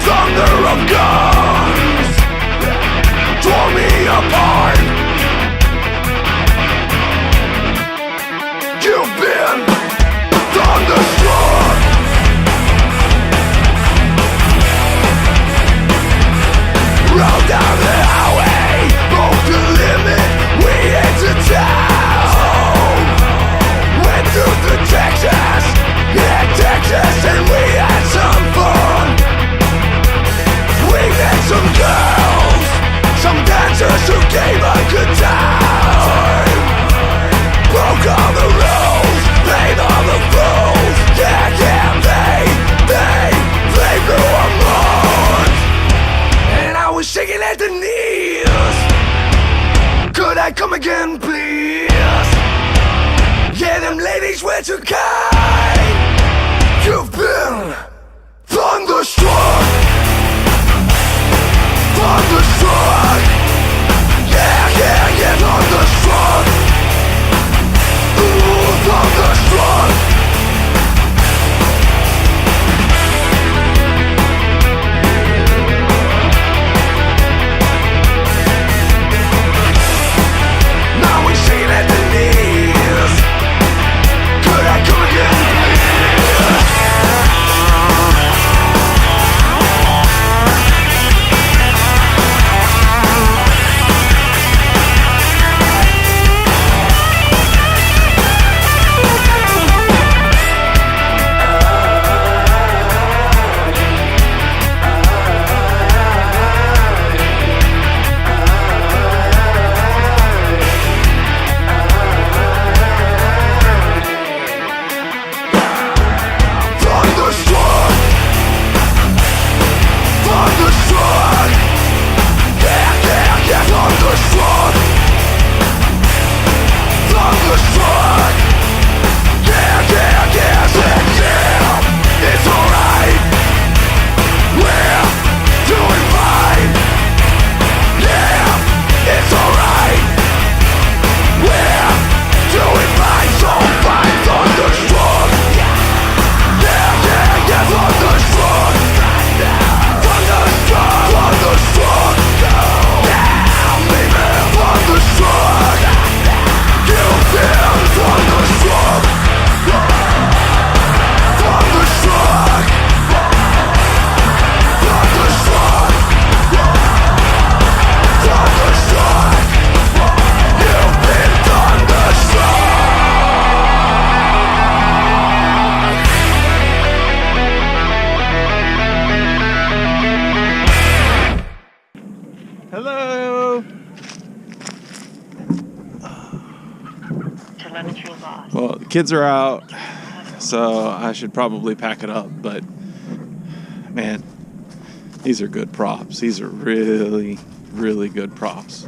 thunder of guns tore me apart. You've been thunderstruck. Rode down the highway, broke the limit, we into town. Went through the Texas, and we had some fun. We met some girls, some dancers who gave a good time. Broke all the rules, played all the fools. Yeah, they blew a month. And I was shaking at the knees. Could I come again, please? Yeah, them ladies were too kind. You've been thunderstruck. Thunderstruck. Yeah, thunderstruck. Ooh, thunderstruck. Now we shaking at the knees. Could I come again, please? Hello. Well, the kids are out, so I should probably pack it up, but man, these are good props. These are really, really good props.